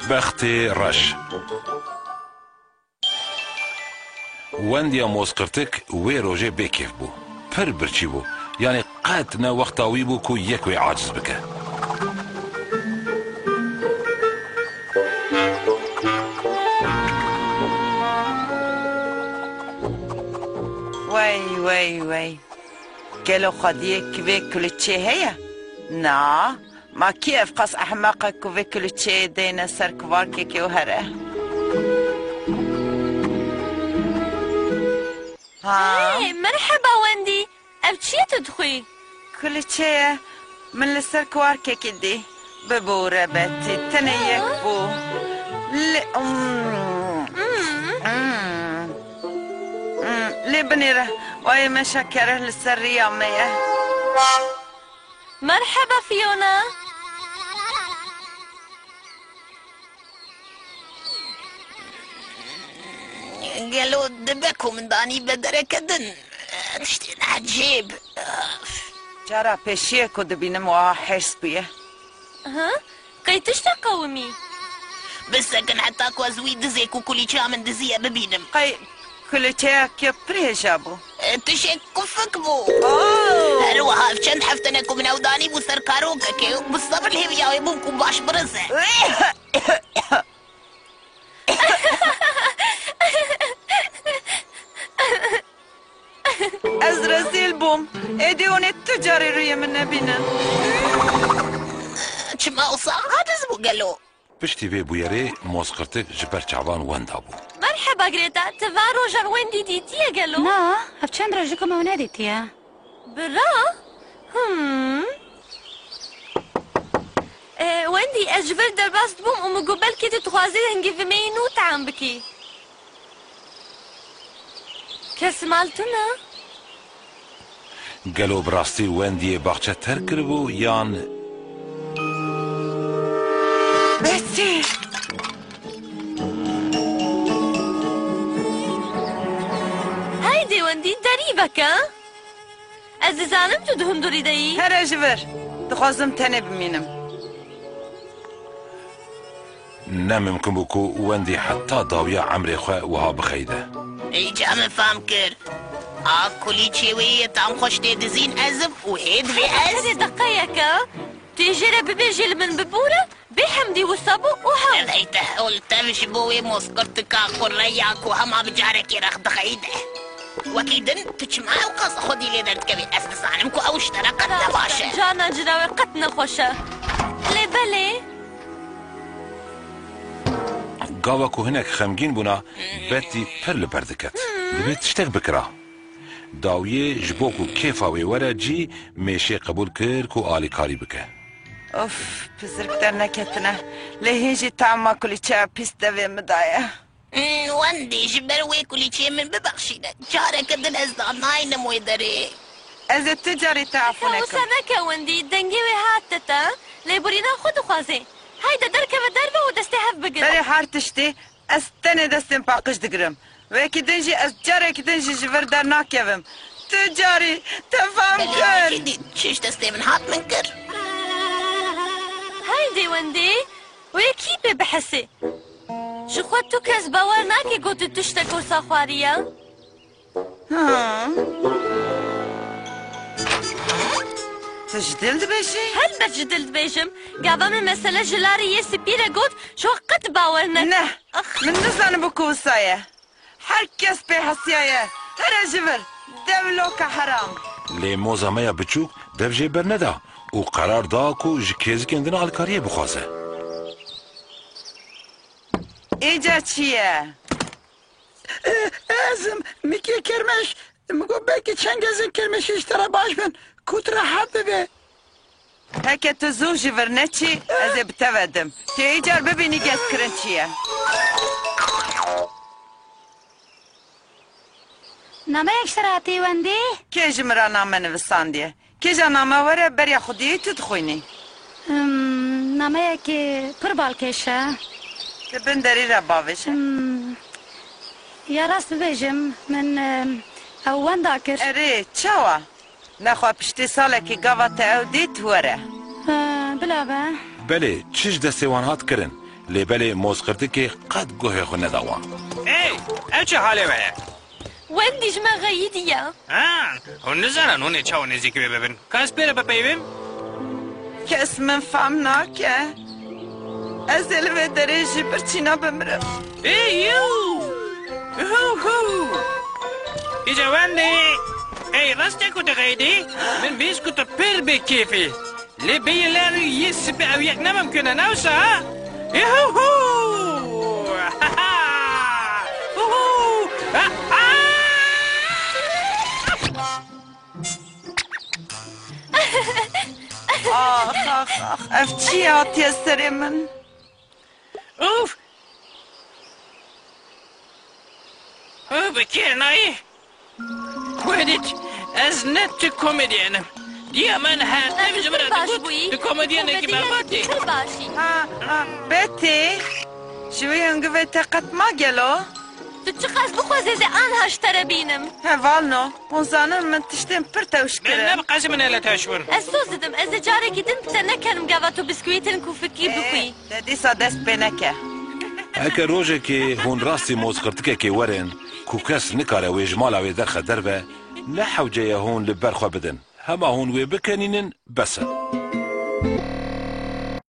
بدبختی رش وندیا موسقرتک وی روژه بکیف بو پر برچی بو یعنی قد نه وقتاوی بو که یک وی عاجز بکه وای قالوا خديه كيف كلتشي هي نا ما كيف قص احماقك كيف كلتشي دينا سر كبار كيكي وهره هاي مرحبا وندي ابتشي تدخي كلتشي من السر كبار كيكي دي ببورة باتي تنيك بو لي بنيره واي مشكره للسرية مية مرحبا فيونا قالوا دبكوا من داني بدركدن تشتين عجيب جارا بشيكو دبينم وحس بيه ها قيتش تقومي بس كان حتى كوازوي دزيك وكل من دزيه ببينم كلتشي كيف بريجابو تشيك كفك بو روها فشند حفتنكم من اوداني بو سركاروك كيو بالصبر اللي هي يبوكم باش برزه ازرزيل بوم ايديون التجاري ريا من نبينا شما وصاعد زبو قالوا پشتی وی بویره موسقرتک جبر چعبان وندا بو مرحبا غريتا تفارو جر وندي ديتيا قالوا نا هفچند رجكم وناديتيا برا وندي اجبر درباست بوم ومقبل كي تتخوازي هنجي في مينو تعم بكي كسمالتنا گلو براستی وندی باغچه تر کربو یان بسي هايدي وندي دريبك عزيزانم تدهم دوري داي هر اجبر دخوازم تاني بمينم نه ممکن بو کو وندی حتی داویا عمری خواه وها بخیده اي جامع فهم كر كلي تشوي تام خوش تدزين ازب وهيد في هذه دقيقة تيجي ببيجي من ببورة بحمدي وصابو وهم ريته قلت مش بوي مسكرتك قرياك وهم بجارك يرخد خيده وكيدن تجمع وقص خدي لي درت كبير اسبس عنمكو او اشتركت نباشا جانا جراوي قتنا خوشة لي بلي گاوا کو هنک خمگین بونا بتی پر لبردکت دبیت تشتک بکرا داویه جبو کو کیفاوی ورا جی میشه قبول کر کو آلی کاری بکه اوف بزرگ در نکتنا لهیجی تعما كل شيء بيستوي مدايا وندي جبر ويكل شيء من ببخشينا جارك دن ازدان ناين مو يدري از التجاري تعرفونكم وسنك وندي دنجوي هاتتا ليبورينا خود خوازي هيدا دركب دربه ودستهف بقرا بري حارتشتي استني دستن باقش دقرم ويكي دنجي جارك دنجي جبر در ناكيفم تجاري تفهم كر شش دستي من هات من كر هايدي وندي ويكي بحسي شو خدتو كاس باور ناكي قوتو تشتكو صاخواريا تجدلد بشي هل بجدلد بيجم قابا من مسألة جلاري يسبيرا قوت شو قد باورنا نه من نزان بكو وصايا هركس بحسيايا هر جبر دولوك حرام لی موزامه بچوک دفجه بر ندا و قرار دا کو جکیز کندن آلکاریه بخوازه ایجا چیه؟ ازم میگه کرمش میگو بلکه چند گزه کرمش اشترا باش بن کوت راحت ببه هكا تزوجي فرنتشي از بتودم تي ايجار ببيني قاس كرنشيه نامه اشتراطي وندي كيج مرا نامه نوستانديه كيجا نامه ورا بريا خدي تدخويني نامه که پر بالکشه تبن داري رباوش يا راست بيجم من وين داكر اري تشاوا نخوا پشتی ساله که گاوات او دیت وره بلا با بله چش دسته وان هات کرن لبل موزقرتك قد جوه خو نداوان اي او چه حاله ويه وندي جما غيديا هون نزانن هون چاو نزیک ببین کاس بره بپیویم کس من فهم ناکه از الوه درجی برچینا بمرم ای یو هو ایجا وندی ای راسته کتا غیدی من بیس کتا پر بکیفی لبی لارو یه سبه او یک نممکنه نوسا یهو آخ اف چی آتی سر من اوف بکیر نایی ودیت از نت کمدینم دیا من هر نمیشه باش بویی کمدینه که برباتی باشی بتی شوی هنگوه تقت ما گلو تو چه قصد بخوازی زی آن هاشتره بینم هوالنو اونزانم من تشتیم پر توش من کرم نبقى من الا تشور از سوز دم از جاره گیدن بتا نکنم گاوا تو بسکویتن کو فکی بخوی دیسا دست بینکه اکه روژه که هون راستی موزقرتك که ورن کو کس نکاره و اجمالا و درخ دربه نحوجه هون لبرخوا بدن هما هون و بکنینن بسه